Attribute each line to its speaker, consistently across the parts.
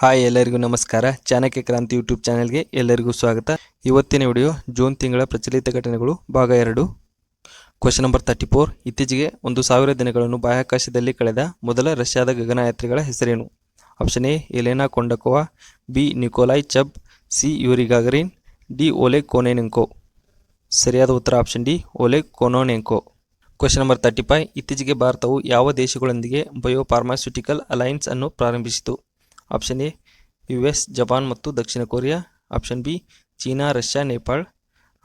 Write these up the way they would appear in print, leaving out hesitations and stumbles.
Speaker 1: Hi, ಎಲ್ಲರಿಗೂ ನಮಸ್ಕಾರ. ಚಾಣಕ್ಯ ಕ್ರಾಂತಿ ಯೂಟ್ಯೂಬ್ ಚಾನೆಲ್ಗೆ ಎಲ್ಲರಿಗೂ ಸ್ವಾಗತ. ಇವತ್ತಿನ ವಿಡಿಯೋ ಜೂನ್ ತಿಂಗಳ ಪ್ರಚಲಿತ ಘಟನೆಗಳು ಭಾಗ 2. Question number 34. ಇತ್ತೀಚೆಗೆ 1000 ದಿನಗಳನ್ನು ಬಾಹ್ಯಾಕಾಶದಲ್ಲಿ ಕಳೆದ ಮೊದಲ ರಷ್ಯಾದ ಗಗನಯಾತ್ರಿಗಳ ಹೆಸರೇನು? Option A Elena Kondakova, B Nikolai Chub, C Yuri Gagarin, D Oleg Kononenko. ಸರಿಯಾದ ಉತ್ತರ option D Oleg Kononenko. Question number 35. ಇತ್ತೀಚೆಗೆ ಭಾರತವು ಯಾವ ದೇಶಗಳೊಂದಿಗೆ ಬಯೋಫಾರ್ಮಾಸ್ಯೂಟಿಕಲ್ ಅಲೈನ್ಸ್ ಅನ್ನು ಪ್ರಾರಂಭಿಸಿತು? ಆಪ್ಷನ್ ಎ US, ಜಪಾನ್ ಮತ್ತು ದಕ್ಷಿಣ Korea. Option B China, Russia, Nepal.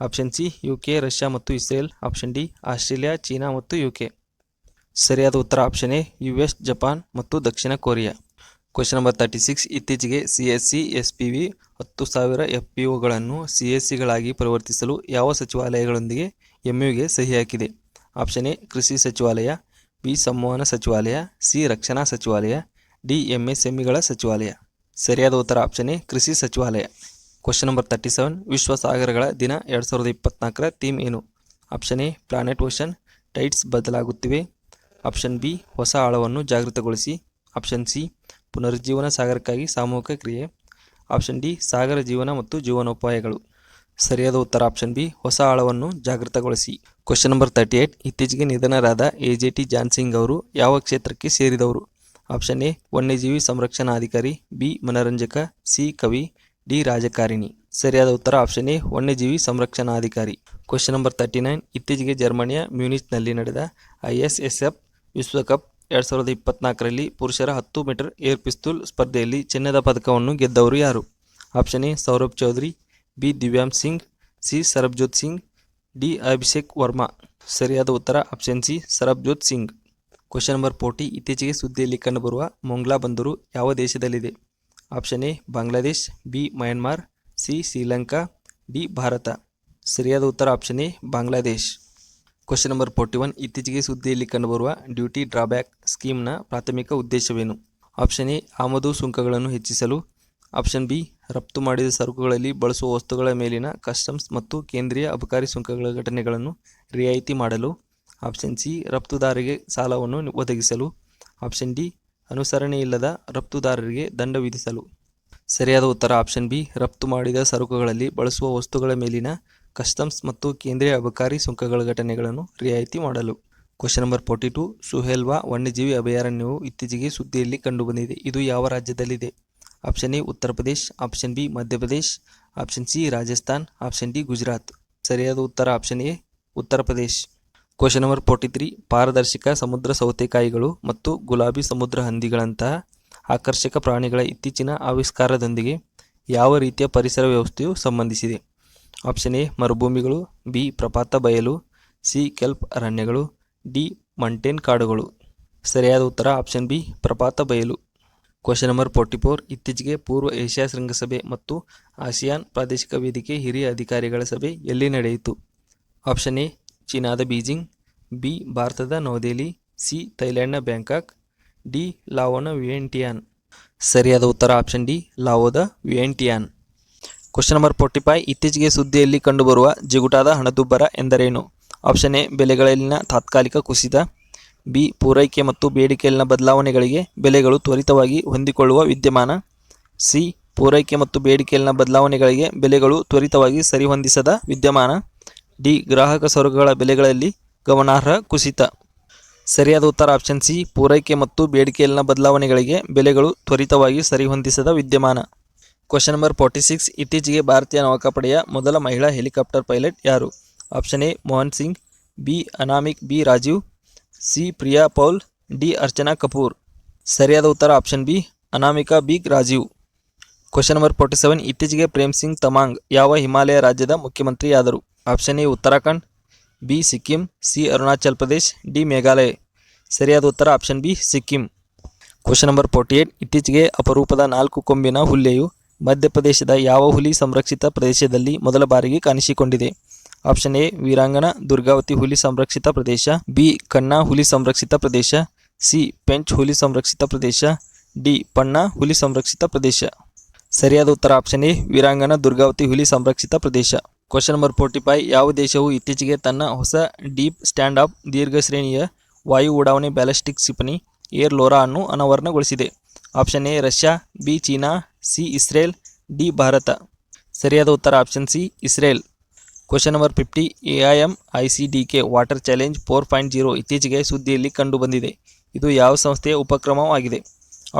Speaker 1: Option C UK, Russia ಮತ್ತು Israel. Option D Australia, China ಮತ್ತು UK. ಸರಿಯಾದ ಉತ್ತರ ಆಪ್ಷನ್ ಎ US, ಜಪಾನ್ ಮತ್ತು ದಕ್ಷಿಣ ಕೊರಿಯಾ. Question number 36. ಇತ್ತೀಚೆಗೆ CSC SPV 10,000 FPOಗಳನ್ನು CSCಗಳಾಗಿ ಪರಿವರ್ತಿಸಲು ಯಾವ ಸಚಿವಾಲಯಗಳೊಂದಿಗೆ MOUಗೆ ಸಹಿ ಹಾಕಿದೆ? ಆಪ್ಷನ್ ಎ ಕೃಷಿ ಸಚಿವಾಲಯ, ಬಿ ಸಂವಹನ ಸಚಿವಾಲಯ, ಸಿ ರಕ್ಷಣಾ ಸಚಿವಾಲಯ, ಡಿ MSMEಗಳ ಸಚಿವಾಲಯ. ಸರಿಯಾದ ಉತ್ತರ ಆಪ್ಷನ್ ಎ ಕೃಷಿ ಸಚಿವಾಲಯ. Question number 37. ವಿಶ್ವ ಸಾಗರಗಳ ದಿನ 2024ರ ಥೀಮ್ ಏನು? Option A planet ocean, tides ಬದಲಾಗುತ್ತಿವೆ. ಆಪ್ಷನ್ ಬಿ ಹೊಸ ಆಳವನ್ನು ಜಾಗೃತಗೊಳಿಸಿ. ಆಪ್ಷನ್ ಸಿ ಪುನರುಜ್ಜೀವನ ಸಾಗರಕ್ಕಾಗಿ ಸಾಮೂಹಿಕ ಕ್ರಿಯೆ. ಆಪ್ಷನ್ ಡಿ ಸಾಗರ ಜೀವನ ಮತ್ತು ಜೀವನೋಪಾಯಗಳು. ಸರಿಯಾದ ಉತ್ತರ ಆಪ್ಷನ್ ಬಿ ಹೊಸ ಆಳವನ್ನು ಜಾಗೃತಗೊಳಿಸಿ. Question number 38. ಇತ್ತೀಚೆಗೆ ನಿಧನರಾದ AJT ಜಾನ್ಸಿಂಗ್ ಅವರು ಯಾವ ಕ್ಷೇತ್ರಕ್ಕೆ ಸೇರಿದವರು? ಆಪ್ಷನ್ ಎ ವನ್ಯಜೀವಿ ಸಂರಕ್ಷಣಾಧಿಕಾರಿ, ಬಿ ಮನರಂಜಕ, ಸಿ ಕವಿ, ಡಿ ರಾಜಕಾರಿಣಿ. ಸರಿಯಾದ ಉತ್ತರ ಆಪ್ಷನ್ ಎ ವನ್ಯಜೀವಿ ಸಂರಕ್ಷಣಾಧಿಕಾರಿ. Question number 39. ಇತ್ತೀಚೆಗೆ ಜರ್ಮನಿಯ ಮ್ಯೂನಿಚ್ನಲ್ಲಿ ನಡೆದ ISSF ವಿಶ್ವಕಪ್ 2024ರಲ್ಲಿ ಪುರುಷರ 10 ಮೀಟರ್ ಏರ್ ಪಿಸ್ತೂಲ್ ಸ್ಪರ್ಧೆಯಲ್ಲಿ ಚಿನ್ನದ ಪದಕವನ್ನು ಗೆದ್ದವರು ಯಾರು? Option A Saurabh Chaudhary, B Divyansh Singh, C Sarabjot Singh, D Abhishek Verma. ಸರಿಯಾದ ಉತ್ತರ option C Sarabjot Singh. Question number 40. ಇತ್ತೀಚೆಗೆ ಸುದ್ದಿಯಲ್ಲಿ ಕಂಡುಬರುವ ಮೊಂಗ್ಲಾ ಬಂದರು ಯಾವ ದೇಶದಲ್ಲಿದೆ? Option A Bangladesh, B Myanmar, C Sri Lanka, D Bharat. ಸರಿಯಾದ ಉತ್ತರ option A Bangladesh. Question number 41. ಇತ್ತೀಚೆಗೆ ಸುದ್ದಿಯಲ್ಲಿ ಕಂಡುಬರುವ ಡ್ಯೂಟಿ ಡ್ರಾಬ್ಯಾಕ್ ಸ್ಕೀಮ್ನ ಪ್ರಾಥಮಿಕ ಉದ್ದೇಶವೇನು? ಆಪ್ಷನ್ ಎ ಆಮದು ಸುಂಕಗಳನ್ನು ಹೆಚ್ಚಿಸಲು. ಆಪ್ಷನ್ ಬಿ ರಫ್ತು ಮಾಡಿದ ಸರಕುಗಳಲ್ಲಿ ಬಳಸುವ ವಸ್ತುಗಳ ಮೇಲಿನ ಕಸ್ಟಮ್ಸ್ ಮತ್ತು ಕೇಂದ್ರೀಯ ಅಬಕಾರಿ ಸುಂಕಗಳ ಘಟನೆಗಳನ್ನು ರಿಯಾಯಿತಿ ಮಾಡಲು. ಆಪ್ಷನ್ ಸಿ ರಫ್ತುದಾರರಿಗೆ ಸಾಲವನ್ನು ಒದಗಿಸಲು. ಆಪ್ಷನ್ ಡಿ ಅನುಸರಣೆಯಿಲ್ಲದ ರಫ್ತುದಾರರಿಗೆ ದಂಡ ವಿಧಿಸಲು. ಸರಿಯಾದ ಉತ್ತರ ಆಪ್ಷನ್ ಬಿ ರಫ್ತು ಮಾಡಿದ ಸರಕುಗಳಲ್ಲಿ ಬಳಸುವ ವಸ್ತುಗಳ ಮೇಲಿನ ಕಸ್ಟಮ್ಸ್ ಮತ್ತು ಕೇಂದ್ರೀಯ ಅಬಕಾರಿ ಸುಂಕಗಳ ಘಟನೆಗಳನ್ನು ರಿಯಾಯಿತಿ ಮಾಡಲು. Question number 42. ಸುಹೇಲ್ವಾ ವನ್ಯಜೀವಿ ಅಭಯಾರಣ್ಯವು ಇತ್ತೀಚೆಗೆ ಸುದ್ದಿಯಲ್ಲಿ ಕಂಡುಬಂದಿದೆ. ಇದು ಯಾವ ರಾಜ್ಯದಲ್ಲಿದೆ? Option A Uttar Pradesh, option B Madhya Pradesh, option C Rajasthan, option D Gujarat. ಸರಿಯಾದ ಉತ್ತರ option A Uttar Pradesh. Question number 43. ಪಾರದರ್ಶಕ ಸಮುದ್ರ ಸೌತೆಕಾಯಿಗಳು ಮತ್ತು ಗುಲಾಬಿ ಸಮುದ್ರ ಹಂದಿಗಳಂತಹ ಆಕರ್ಷಕ ಪ್ರಾಣಿಗಳ ಇತ್ತೀಚಿನ ಆವಿಷ್ಕಾರದೊಂದಿಗೆ ಯಾವ ರೀತಿಯ ಪರಿಸರ ವ್ಯವಸ್ಥೆಯು ಸಂಬಂಧಿಸಿದೆ? ಆಪ್ಷನ್ ಎ ಮರುಭೂಮಿಗಳು, ಬಿ ಪ್ರಪಾತ ಬಯಲು, ಸಿ ಕೆಲ್ಪ್ ಅರಣ್ಯಗಳು, ಡಿ ಮಂಟೇನ್ ಕಾಡುಗಳು. ಸರಿಯಾದ ಉತ್ತರ ಆಪ್ಷನ್ ಬಿ ಪ್ರಪಾತ ಬಯಲು. Question number 44. ಇತ್ತೀಚೆಗೆ ಪೂರ್ವ ಏಷ್ಯಾ ಶೃಂಗಸಭೆ ಮತ್ತು ಆಸಿಯಾನ್ ಪ್ರಾದೇಶಿಕ ವೇದಿಕೆ ಹಿರಿಯ ಅಧಿಕಾರಿಗಳ ಸಭೆ ಎಲ್ಲಿ ನಡೆಯಿತು? ಆಪ್ಷನ್ ಎ ಚೀನಾದ ಬೀಜಿಂಗ್, ಬಿ ಭಾರತದ ನವದೆಹಲಿ, ಸಿ ಥೈಲ್ಯಾಂಡ್ನ ಬ್ಯಾಂಕಾಕ್, ಡಿ ಲಾವೋನ ವಿಯೆಂಟಿಯಾನ್. ಸರಿಯಾದ ಉತ್ತರ ಆಪ್ಷನ್ ಡಿ ಲಾವೋದ ವಿಯೆಂಟಿಯಾನ್. Question number 45. ಇತ್ತೀಚೆಗೆ ಸುದ್ದಿಯಲ್ಲಿ ಕಂಡುಬರುವ ಜಿಗುಟಾದ ಹಣದುಬ್ಬರ ಎಂದರೇನು? ಆಪ್ಷನ್ ಎ ಬೆಲೆಗಳಲ್ಲಿನ ತಾತ್ಕಾಲಿಕ ಕುಸಿತ, ಬಿ ಪೂರೈಕೆ ಮತ್ತು ಬೇಡಿಕೆಯಲ್ಲಿನ ಬದಲಾವಣೆಗಳಿಗೆ ಬೆಲೆಗಳು ತ್ವರಿತವಾಗಿ ಹೊಂದಿಕೊಳ್ಳುವ ವಿದ್ಯಮಾನ, ಸಿ ಪೂರೈಕೆ ಮತ್ತು ಬೇಡಿಕೆಯಲ್ಲಿನ ಬದಲಾವಣೆಗಳಿಗೆ ಬೆಲೆಗಳು ತ್ವರಿತವಾಗಿ ಸರಿಹೊಂದಿಸದ ವಿದ್ಯಮಾನ, ಡಿ ಗ್ರಾಹಕ ಸರಕುಗಳ ಬೆಲೆಗಳಲ್ಲಿ ಗಮನಾರ್ಹ ಕುಸಿತ. ಸರಿಯಾದ ಉತ್ತರ ಆಪ್ಷನ್ ಸಿ ಪೂರೈಕೆ ಮತ್ತು ಬೇಡಿಕೆಯಲ್ಲಿನ ಬದಲಾವಣೆಗಳಿಗೆ ಬೆಲೆಗಳು ತ್ವರಿತವಾಗಿ ಸರಿಹೊಂದಿಸದ ವಿದ್ಯಮಾನ. Question number 46. ಇತ್ತೀಚೆಗೆ ಭಾರತೀಯ ನೌಕಾಪಡೆಯ ಮೊದಲ ಮಹಿಳಾ ಹೆಲಿಕಾಪ್ಟರ್ ಪೈಲಟ್ ಯಾರು? Option A Mohan Singh, B Anamik B Rajeev, C Priya Paul, D Archana Kapoor. ಸರಿಯಾದ ಉತ್ತರ option B Anamika B Rajeev. Question number 47. ಇತ್ತೀಚೆಗೆ ಪ್ರೇಮ್ ಸಿಂಗ್ ತಮಾಂಗ್ ಯಾವ ಹಿಮಾಲಯ ರಾಜ್ಯದ ಮುಖ್ಯಮಂತ್ರಿಯಾದರು? Option A Uttarakhand, B Sikkim, C Arunachal Pradesh, D Meghalaya. ಸರಿಯಾದ ಉತ್ತರ option B Sikkim. Question number 48. ಇತ್ತೀಚೆಗೆ ಅಪರೂಪದ 4 ಕೊಂಬಿನ ಹುಲ್ಲೆಯು ಮಧ್ಯಪ್ರದೇಶದ ಯಾವ ಹುಲಿ ಸಂರಕ್ಷಿತ ಪ್ರದೇಶದಲ್ಲಿ ಮೊದಲ ಬಾರಿಗೆ ಕಾಣಿಸಿಕೊಂಡಿದೆ? ಆಪ್ಷನ್ ಎ ವೀರಾಂಗಣ ದುರ್ಗಾವತಿ ಹುಲಿ ಸಂರಕ್ಷಿತ ಪ್ರದೇಶ, ಬಿ ಕನ್ನಾ ಹುಲಿ ಸಂರಕ್ಷಿತ ಪ್ರದೇಶ, ಸಿ ಪೆಂಚ್ ಹುಲಿ ಸಂರಕ್ಷಿತ ಪ್ರದೇಶ, ಡಿ ಪಣ್ಣಾ ಹುಲಿ ಸಂರಕ್ಷಿತ ಪ್ರದೇಶ. ಸರಿಯಾದ ಉತ್ತರ ಆಪ್ಷನ್ ಎ ವೀರಾಂಗಣ ದುರ್ಗಾವತಿ ಹುಲಿ ಸಂರಕ್ಷಿತ ಪ್ರದೇಶ. Question number 45. ಯಾವ ದೇಶವು ಇತ್ತೀಚೆಗೆ ತನ್ನ ಹೊಸ ಡೀಪ್ ಸ್ಟ್ಯಾಂಡ್ ಅಪ್ ದೀರ್ಘ ಶ್ರೇಣಿಯ ವಾಯು ಉಡಾವಣೆ ಬ್ಯಾಲಿಸ್ಟಿಕ್ ಕ್ಷಿಪಣಿ ಏರ್ ಲೋರಾ ಅನ್ನು ಅನಾವರಣಗೊಳಿಸಿದೆ? Option A Russia, B China, C Israel, D Bharat. ಸರಿಯಾದ ಉತ್ತರ option C Israel. Question number 50 AIMICDK water challenge 4.0 ಇತ್ತೀಚೆಗೆ ಸುದ್ದಿಯಲ್ಲಿ ಕಂಡುಬಂದಿದೆ. ಇದು ಯಾವ ಸಂಸ್ಥೆಯ ಉಪಕ್ರಮವಾಗಿದೆ?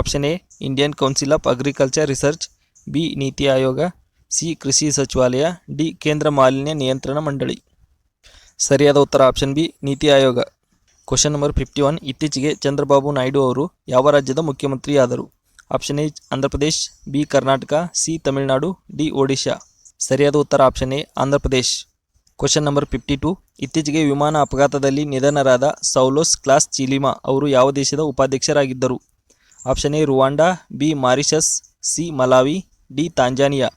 Speaker 1: Option A Indian council of agriculture research, B NITI Aayog, C ಕೃಷಿ ಸಚಿವಾಲಯ, ಡಿ ಕೇಂದ್ರ ಮಾಲಿನ್ಯ ನಿಯಂತ್ರಣ ಮಂಡಳಿ. ಸರಿಯಾದ ಉತ್ತರ ಆಪ್ಷನ್ ಬಿ ನೀತಿ ಆಯೋಗ. ಕ್ವಶನ್ ನಂಬರ್ 51 ಇತ್ತೀಚೆಗೆ ಚಂದ್ರಬಾಬು ನಾಯ್ಡು ಅವರು ಯಾವ ರಾಜ್ಯದ ಮುಖ್ಯಮಂತ್ರಿಯಾದರು? Option A Andhra Pradesh, B Karnataka, C Tamil Nadu, D Odisha. ಸರಿಯಾದ ಉತ್ತರ option A Andhra Pradesh. Question number 52 ಇತ್ತೀಚೆಗೆ ವಿಮಾನ ಅಪಘಾತದಲ್ಲಿ ನಿಧನರಾದ ಸೌಲೋಸ್ ಕ್ಲಾಸ್ ಚಿಲಿಮಾ ಅವರು ಯಾವ ದೇಶದ ಉಪಾಧ್ಯಕ್ಷರಾಗಿದ್ದರು? Option A Rwanda, B Mauritius, C Malawi, D Tanzania.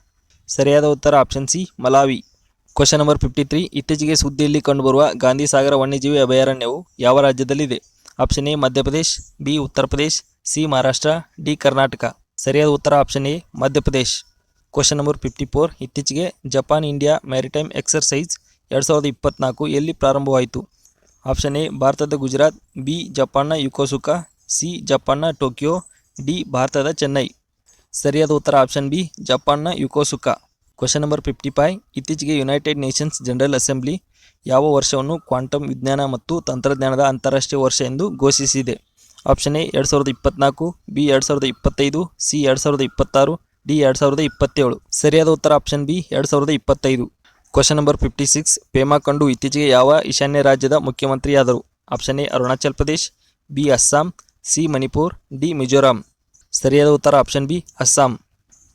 Speaker 1: ಸರಿಯಾದ ಉತ್ತರ option C Malawi. Question number 53 ಇತ್ತೀಚೆಗೆ ಸುದ್ದಿಯಲ್ಲಿ ಕಂಡುಬರುವ ಗಾಂಧಿ ಸಾಗರ ವನ್ಯಜೀವಿ ಅಭಯಾರಣ್ಯವು ಯಾವ ರಾಜ್ಯದಲ್ಲಿದೆ? Option A Madhya Pradesh, B Uttar Pradesh, C Maharashtra, D Karnataka. ಸರಿಯಾದ ಉತ್ತರ option A Madhya Pradesh. Question number 54 ಇತ್ತೀಚೆಗೆ ಜಪಾನ್ ಇಂಡಿಯಾ ಮ್ಯಾರಿಟೈಮ್ ಎಕ್ಸರ್ಸೈಸ್ 2024 ಎಲ್ಲಿ ಪ್ರಾರಂಭವಾಯಿತು? ಆಪ್ಷನ್ ಎ ಭಾರತದ ಗುಜರಾತ್, ಬಿ ಜಪಾನ್ನ ಯುಕೋಸುಕಾ, ಸಿ ಜಪಾನ್ನ ಟೋಕಿಯೋ, ಡಿ ಭಾರತದ ಚೆನ್ನೈ. ಸರಿಯಾದ ಉತ್ತರ ಆಪ್ಷನ್ ಬಿ ಜಪಾನ್ನ ಯುಕೋಸುಕಾ. ಕ್ವಶನ್ ನಂಬರ್ 55 ಇತ್ತೀಚೆಗೆ ಯುನೈಟೆಡ್ ನೇಷನ್ಸ್ ಜನರಲ್ ಅಸೆಂಬ್ಲಿ ಯಾವ ವರ್ಷವನ್ನು ಕ್ವಾಂಟಮ್ ವಿಜ್ಞಾನ ಮತ್ತು ತಂತ್ರಜ್ಞಾನದ ಅಂತಾರಾಷ್ಟ್ರೀಯ ವರ್ಷ ಎಂದು ಘೋಷಿಸಿದೆ? Option A 2024, B 2025, C 2026, D 2027. ಸರಿಯಾದ ಉತ್ತರ option B 2025. Question number 56 Pema Khandu ಇತ್ತೀಚೆಗೆ ಯಾವ ಈಶಾನ್ಯ ರಾಜ್ಯದ ಮುಖ್ಯಮಂತ್ರಿಯಾದರು? Option A Arunachal Pradesh, B Assam, C Manipur, D Mizoram. ಸರಿಯಾದ ಉತ್ತರ option B Assam.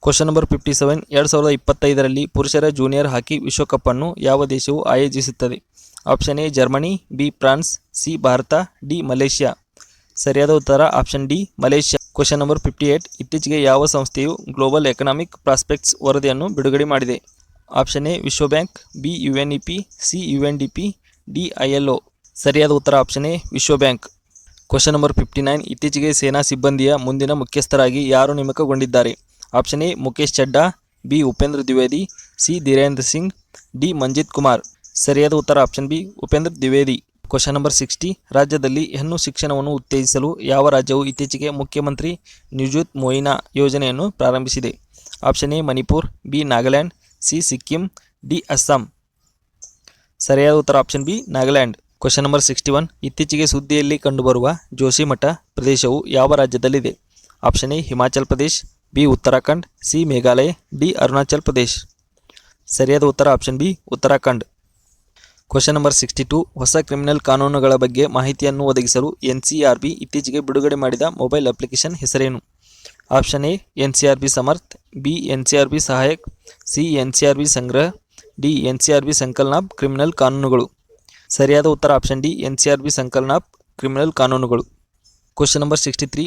Speaker 1: Question number 57 2025ರಲ್ಲಿ ಪುರುಷರ ಜೂನಿಯರ್ ಹಾಕಿ ವಿಶ್ವಕಪ್ ಅನ್ನು ಯಾವ ದೇಶವು ಆಯೋಜಿಸುತ್ತದೆ? Option A Germany, B France, C Bharat, D Malaysia. ಸರಿಯಾದ ಉತ್ತರ option D Malaysia. Question number 58 ಇತ್ತೀಚೆಗೆ ಯಾವ ಸಂಸ್ಥೆಯು ಗ್ಲೋಬಲ್ ಎಕನಾಮಿಕ್ ಪ್ರಾಸ್ಪೆಕ್ಟ್ಸ್ ವರದಿಯನ್ನು ಬಿಡುಗಡೆ ಮಾಡಿದೆ? ಆಪ್ಷನ್ ಎ ವಿಶ್ವ bank, B UNEP, C UNDP, D ILO. ಸರಿಯಾದ ಉತ್ತರ ಆಪ್ಷನ್ ಎ ವಿಶ್ವ ಬ್ಯಾಂಕ್. ಕ್ವಶನ್ ನಂಬರ್ 59 ಇತ್ತೀಚೆಗೆ ಸೇನಾ ಸಿಬ್ಬಂದಿಯ ಮುಂದಿನ ಮುಖ್ಯಸ್ಥರಾಗಿ ಯಾರು ನೇಮಕಗೊಂಡಿದ್ದಾರೆ? Option A Mukesh Chadda, B Upendra Dwivedi, C Dhirendra Singh, D Manjit Kumar. ಸರಿಯಾದ ಉತ್ತರ option B Upendra Dwivedi. Question number 60 ರಾಜ್ಯದಲ್ಲಿ ಹೆಣ್ಣು ಶಿಕ್ಷಣವನ್ನು ಉತ್ತೇಜಿಸಲು ಯಾವ ರಾಜ್ಯವು ಇತ್ತೀಚೆಗೆ ಮುಖ್ಯಮಂತ್ರಿ ನಿವೃತ್ ಮೊಯಿನಾ ಯೋಜನೆಯನ್ನು ಪ್ರಾರಂಭಿಸಿದೆ? Option A Manipur, B Nagaland, C Sikkim, D Assam. ಸರಿಯಾದ ಉತ್ತರ option B Nagaland. Question number 61 ಇತ್ತೀಚೆಗೆ ಸುದ್ದಿಯಲ್ಲಿ ಕಂಡುಬರುವ ಜೋಶಿಮಠ ಪ್ರದೇಶವು ಯಾವ ರಾಜ್ಯದಲ್ಲಿದೆ? Option A Himachal Pradesh, B Uttarakhand, C Meghalaya, D Arunachal Pradesh. ಸರಿಯಾದ ಉತ್ತರ option B Uttarakhand. Question number 62 ಹೊಸ ಕ್ರಿಮಿನಲ್ ಕಾನೂನುಗಳ ಬಗ್ಗೆ ಮಾಹಿತಿಯನ್ನು ಒದಗಿಸಲು NCRB ಇತ್ತೀಚೆಗೆ ಬಿಡುಗಡೆ ಮಾಡಿದ ಮೊಬೈಲ್ ಅಪ್ಲಿಕೇಶನ್ ಹೆಸರೇನು? Option A NCRB Samarth, B NCRB Sahayak, C NCRB Sangrah, D NCRB Sankalan of criminal ಕಾನೂನುಗಳು. ಸರಿಯಾದ ಉತ್ತರ option D NCRB Sankalan of criminal ಕಾನೂನುಗಳು. ಕ್ವಶನ್ ನಂಬರ್ 63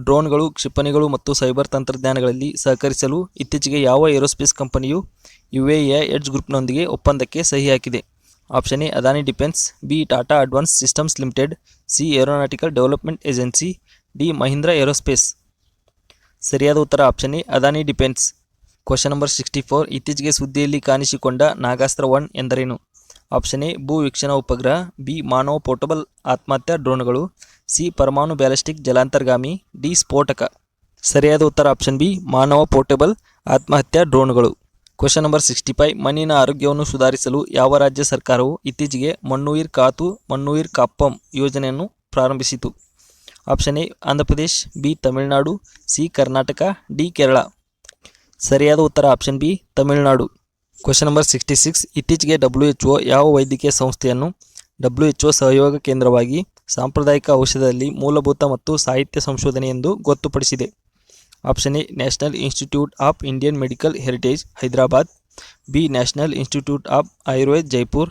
Speaker 1: ಡ್ರೋನ್ಗಳು, ಕ್ಷಿಪಣಿಗಳು ಮತ್ತು ಸೈಬರ್ ತಂತ್ರಜ್ಞಾನಗಳಲ್ಲಿ ಸಹಕರಿಸಲು ಇತ್ತೀಚೆಗೆ ಯಾವ ಏರೋಸ್ಪೇಸ್ ಕಂಪನಿಯು UAEಯ ಎಡ್ಜ್ ಗ್ರೂಪ್ನೊಂದಿಗೆ ಒಪ್ಪಂದಕ್ಕೆ ಸಹಿ ಹಾಕಿದೆ? Option A Adani defence, B Tata advance systems limited, C aeronautical development agency, D Mahindra aerospace. ಸರಿಯಾದ ಉತ್ತರ option A Adani defence. Question number 64 ಇತ್ತೀಚೆಗೆ ಸುದ್ದಿಯಲ್ಲಿ ಕಾಣಿಸಿಕೊಂಡ ನಾಗಾಸ್ತ್ರ 1 ಎಂದರೇನು? ಆಪ್ಷನ್ ಎ ಭೂ ವೀಕ್ಷಣಾ ಉಪಗ್ರಹ, ಬಿ ಮಾನವ ಪೋರ್ಟಬಲ್ ಆತ್ಮಹತ್ಯಾ ಡ್ರೋನ್ಗಳು, ಸಿ ಪರಮಾಣು ಬ್ಯಾಲಿಸ್ಟಿಕ್ ಜಲಾಂತರ್ಗಾಮಿ, ಡಿ ಸ್ಫೋಟಕ. ಸರಿಯಾದ ಉತ್ತರ ಆಪ್ಷನ್ ಬಿ ಮಾನವ ಪೋರ್ಟಬಲ್ ಆತ್ಮಹತ್ಯಾ ಡ್ರೋನ್ಗಳು. ಕ್ವಶನ್ ನಂಬರ್ 65 ಮಣ್ಣಿನ ಆರೋಗ್ಯವನ್ನು ಸುಧಾರಿಸಲು ಯಾವ ರಾಜ್ಯ ಸರ್ಕಾರವು ಇತ್ತೀಚೆಗೆ ಮಣ್ಣುಯಿರ್ ಕಾತು ಮಣ್ಣುಯಿರ್ ಕಾಪ್ಪಂ ಯೋಜನೆಯನ್ನು ಪ್ರಾರಂಭಿಸಿತು? Option A Andhra Pradesh, B Tamil Nadu, C Karnataka, D Kerala. ಸರಿಯಾದ ಉತ್ತರ option B Tamil Nadu. Question number 66 ಇತ್ತೀಚೆಗೆ WHO ಯಾವ ವೈದ್ಯಕೀಯ ಸಂಸ್ಥೆಯನ್ನು WHO ಸಹಯೋಗ ಕೇಂದ್ರವಾಗಿ ಸಾಂಪ್ರದಾಯಿಕ ಔಷಧದಲ್ಲಿ ಮೂಲಭೂತ ಮತ್ತು ಸಾಹಿತ್ಯ ಸಂಶೋಧನೆ ಎಂದು ಗೊತ್ತುಪಡಿಸಿದೆ? Option A national institute of Indian medical heritage Hyderabad, B national institute of Ayurved Jaipur,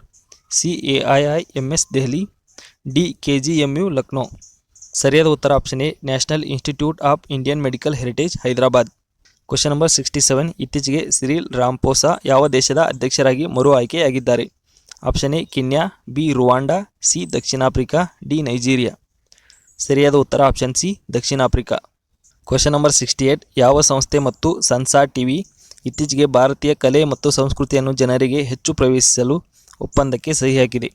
Speaker 1: C AIIMS Delhi, D KGMU Lucknow. ಸರಿಯಾದ ಉತ್ತರ option A national institute of Indian medical heritage Hyderabad. Question number 67 ಇತ್ತೀಚೆಗೆ ಸಿರಿಲ್ ರಾಮಪೋಸಾ ಯಾವ ದೇಶದ ಅಧ್ಯಕ್ಷರಾಗಿ ಮರು ಆಯ್ಕೆಯಾಗಿದ್ದಾರೆ? Option A Kenya, B Rwanda, C ದಕ್ಷಿಣ Africa, D Nigeria. ಸರಿಯಾದ ಉತ್ತರ ಆಪ್ಷನ್ ಸಿ ದಕ್ಷಿಣ ಆಫ್ರಿಕಾ. ಕ್ವಶನ್ ನಂಬರ್ 68 ಯಾವ ಸಂಸ್ಥೆ ಮತ್ತು ಸನ್ಸಾರ್ ಟಿವಿ ಇತ್ತೀಚೆಗೆ ಭಾರತೀಯ ಕಲೆ ಮತ್ತು ಸಂಸ್ಕೃತಿಯನ್ನು ಜನರಿಗೆ ಹೆಚ್ಚು ಪ್ರವೇಶಿಸಲು ಒಪ್ಪಂದಕ್ಕೆ ಸಹಿ ಹಾಕಿದೆ?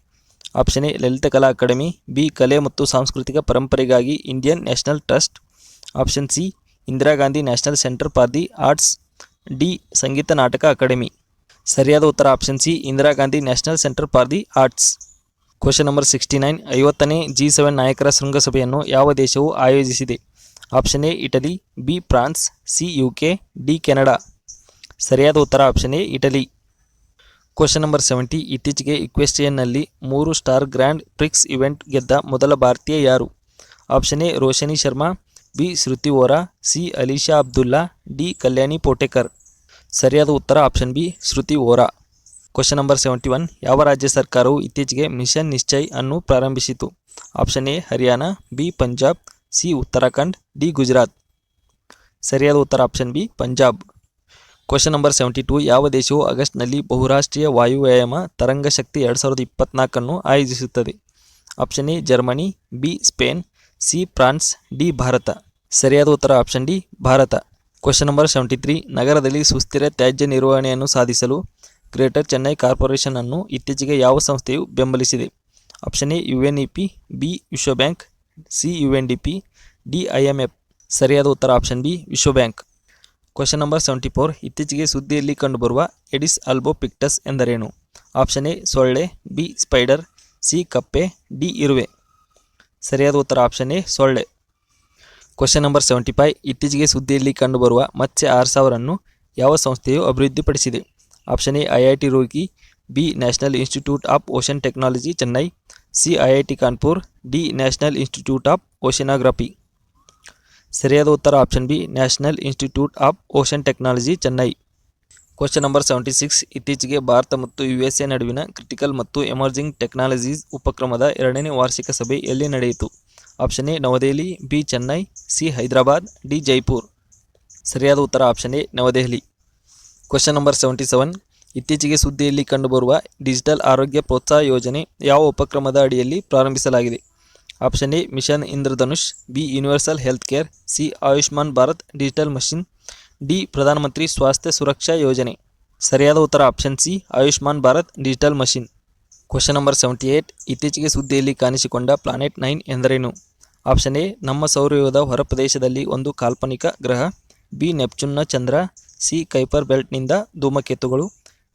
Speaker 1: Option A Lalitkala academy, B ಕಲೆ ಮತ್ತು ಸಾಂಸ್ಕೃತಿಕ ಪರಂಪರೆಗಾಗಿ Indian national trust, option C Indira Gandhi national centre for the arts, D Sangeet Natak academy. ಸರಿಯಾದ ಉತ್ತರ option C Indira Gandhi national centre for the arts. Question number 69, 50ನೇ G7 ನಾಯಕರ ಶೃಂಗಸಭೆಯನ್ನು ಯಾವ ದೇಶವು ಆಯೋಜಿಸಿದೆ? Option A Italy, B France, C UK, D Canada. ಸರಿಯಾದ ಉತ್ತರ option A Italy. Question number 70, ಇತ್ತೀಚೆಗೆ ಇಕ್ವೆಸ್ಟ್ರಿಯನ್ನಲ್ಲಿ 3 ಸ್ಟಾರ್ ಗ್ರ್ಯಾಂಡ್ ಪ್ರಿಕ್ಸ್ ಇವೆಂಟ್ ಗೆದ್ದ ಮೊದಲ ಭಾರತೀಯ ಯಾರು? Option A Roshni Sharma, B Shruti Vora, C Alisha Abdullah, D Kalyani Potekar. ಸರಿಯಾದ ಉತ್ತರ option B Shruti Vora. Question number 71, ಯಾವ ರಾಜ್ಯ ಸರ್ಕಾರವು ಇತ್ತೀಚೆಗೆ ಮಿಷನ್ ನಿಶ್ಚಯ್ ಅನ್ನು ಪ್ರಾರಂಭಿಸಿತು? Option A Haryana, B Punjab, C Uttarakhand, D Gujarat. ಸರಿಯಾದ ಉತ್ತರ option B Punjab. Question number 72, ಯಾವ ದೇಶವು ಆಗಸ್ಟ್ನಲ್ಲಿ ಬಹುರಾಷ್ಟ್ರೀಯ ವಾಯುವ್ಯಾಯಾಮ ತರಂಗಶಕ್ತಿ 2024 ಆಯೋಜಿಸುತ್ತದೆ? Option A Germany, B Spain, C France, D Bharat. ಸರಿಯಾದ ಉತ್ತರ option D Bharat. Question number 73, ನಗರದಲ್ಲಿ ಸುಸ್ಥಿರ ತ್ಯಾಜ್ಯ ನಿರ್ವಹಣೆಯನ್ನು ಸಾಧಿಸಲು ಗ್ರೇಟರ್ ಚೆನ್ನೈ ಕಾರ್ಪೊರೇಷನ್ ಅನ್ನು ಇತ್ತೀಚೆಗೆ ಯಾವ ಸಂಸ್ಥೆಯು ಬೆಂಬಲಿಸಿದೆ? ಆಪ್ಷನ್ ಎ UNEP, ಬಿ ವಿಶ್ವ bank, C UNDP, D IMF. ಸರಿಯಾದ ಉತ್ತರ ಆಪ್ಷನ್ ಬಿ ವಿಶ್ವ ಬ್ಯಾಂಕ್. ಕ್ವಶನ್ ನಂಬರ್ 74, ಇತ್ತೀಚೆಗೆ ಸುದ್ದಿಯಲ್ಲಿ ಕಂಡುಬರುವ ಎಡಿಸ್ ಆಲ್ಬೋಪಿಕ್ಟಸ್ ಎಂದರೇನು? ಆಪ್ಷನ್ ಎ ಸೊಳ್ಳೆ, ಬಿ ಸ್ಪೈಡರ್, ಸಿ ಕಪ್ಪೆ, ಡಿ ಇರುವೆ. ಸರಿಯಾದ ಉತ್ತರ ಆಪ್ಷನ್ ಎ ಸೊಳ್ಳೆ. ಕ್ವಶನ್ ನಂಬರ್ 75, ಇತ್ತೀಚೆಗೆ ಸುದ್ದಿಯಲ್ಲಿ ಕಂಡುಬರುವ ಮತ್ಸ್ಯ 6000 ಅನ್ನು ಯಾವ ಸಂಸ್ಥೆಯು ಅಭಿವೃದ್ಧಿಪಡಿಸಿದೆ? Option A IIT Roorkee, B national institute of ocean technology Chennai, C IIT Kanpur, D national institute of oceanography. ಸರಿಯಾದ ಉತ್ತರ option B national institute of ocean technology Chennai. Question number 76, ಇತ್ತೀಚೆಗೆ ಭಾರತ ಮತ್ತು USA ನಡುವಿನ ಕ್ರಿಟಿಕಲ್ ಮತ್ತು ಎಮರ್ಜಿಂಗ್ ಟೆಕ್ನಾಲಜೀಸ್ ಉಪಕ್ರಮದ 2ನೇ ವಾರ್ಷಿಕ ಸಭೆ ಎಲ್ಲಿ ನಡೆಯಿತು? Option A New Delhi, B Chennai, C Hyderabad, D Jaipur. ಸರಿಯಾದ ಉತ್ತರ option A New Delhi. Question number 77, ಇತ್ತೀಚೆಗೆ ಸುದ್ದಿಯಲ್ಲಿ ಕಂಡುಬರುವ ಡಿಜಿಟಲ್ ಆರೋಗ್ಯ ಪ್ರೋತ್ಸಾಹ ಯೋಜನೆ ಯಾವ ಉಪಕ್ರಮದ ಅಡಿಯಲ್ಲಿ ಪ್ರಾರಂಭಿಸಲಾಗಿದೆ? Option A mission Indradhanush, B universal health care, C Ayushman Bharat digital mission, D Pradhan Mantri Swasthya Suraksha ಯೋಜನೆ. ಸರಿಯಾದ ಉತ್ತರ option C Ayushman Bharat digital mission. Question number 78, ಇತ್ತೀಚೆಗೆ ಸುದ್ದಿಯಲ್ಲಿ ಕಾಣಿಸಿಕೊಂಡ ಪ್ಲಾನೆಟ್ 9 ಎಂದರೇನು? ಆಪ್ಷನ್ ಎ ನಮ್ಮ ಸೌರವ್ಯೂಹದ ಹೊರಪ್ರದೇಶದಲ್ಲಿ ಒಂದು ಕಾಲ್ಪನಿಕ ಗ್ರಹ, ಬಿ ನೆಪ್ಚೂನ್ನ ಚಂದ್ರ, ಸಿ ಕೈಪರ್ ಬೆಲ್ಟ್ನಿಂದ ಧೂಮಕೇತುಗಳು,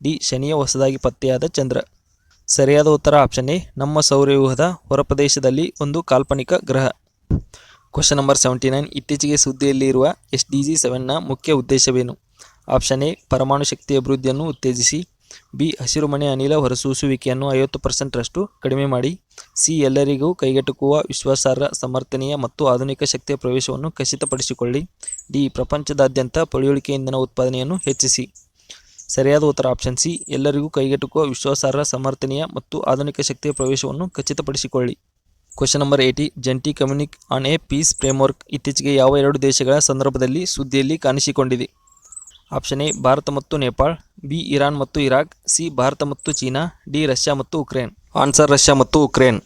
Speaker 1: ಡಿ ಶನಿಯ ಹೊಸದಾಗಿ ಪತ್ತೆಯಾದ ಚಂದ್ರ. ಸರಿಯಾದ ಉತ್ತರ ಆಪ್ಷನ್ ಎ ನಮ್ಮ ಸೌರವ್ಯೂಹದ ಹೊರಪ್ರದೇಶದಲ್ಲಿ ಒಂದು ಕಾಲ್ಪನಿಕ ಗ್ರಹ. ಕ್ವಶನ್ ನಂಬರ್ 79, ಇತ್ತೀಚೆಗೆ ಸುದ್ದಿಯಲ್ಲಿ ಇರುವ SDG 7ನ ಮುಖ್ಯ ಉದ್ದೇಶವೇನು? ಆಪ್ಷನ್ ಎ ಪರಮಾಣು ಶಕ್ತಿ ಅಭಿವೃದ್ಧಿಯನ್ನು ಉತ್ತೇಜಿಸಿ, ಬಿ ಹಸಿರುಮನೆ ಅನಿಲ ಹೊರಸೂಸುವಿಕೆಯನ್ನು 50% ಕಡಿಮೆ ಮಾಡಿ, ಸಿ ಎಲ್ಲರಿಗೂ ಕೈಗೆಟುಕುವ ವಿಶ್ವಾಸಾರ್ಹ ಸಮರ್ಥನೀಯ ಮತ್ತು ಆಧುನಿಕ ಶಕ್ತಿಯ ಪ್ರವೇಶವನ್ನು ಖಚಿತಪಡಿಸಿಕೊಳ್ಳಿ, ಡಿ ಪ್ರಪಂಚದಾದ್ಯಂತ ಪಳೆಯುಳಿಕೆ ಇಂಧನ ಉತ್ಪಾದನೆಯನ್ನು ಹೆಚ್ಚಿಸಿ. ಸರಿಯಾದ ಉತ್ತರ ಆಪ್ಷನ್ ಸಿ ಎಲ್ಲರಿಗೂ ಕೈಗೆಟುಕುವ ವಿಶ್ವಾಸಾರ್ಹ ಸಮರ್ಥನೀಯ ಮತ್ತು ಆಧುನಿಕ ಶಕ್ತಿಯ ಪ್ರವೇಶವನ್ನು ಖಚಿತಪಡಿಸಿಕೊಳ್ಳಿ. ಕ್ವಶನ್ ನಂಬರ್ 80, ಜಂಟಿ ಕಮ್ಯುನಿಕ್ ಆನ್ ಎ ಪೀಸ್ ಫ್ರೇಮ್ವರ್ಕ್ ಇತ್ತೀಚೆಗೆ ಯಾವ 2 ದೇಶಗಳ ಸಂದರ್ಭದಲ್ಲಿ ಸುದ್ದಿಯಲ್ಲಿ ಕಾಣಿಸಿಕೊಂಡಿದೆ? ಆಪ್ಷನ್ ಎ ಭಾರತ ಮತ್ತು ನೇಪಾಳ, ಬಿ ಇರಾನ್ ಮತ್ತು ಇರಾಕ್, ಸಿ ಭಾರತ ಮತ್ತು ಚೀನಾ, ಡಿ ರಷ್ಯಾ ಮತ್ತು ಉಕ್ರೇನ್. ಆನ್ಸರ್ ರಷ್ಯಾ ಮತ್ತು ಉಕ್ರೇನ್.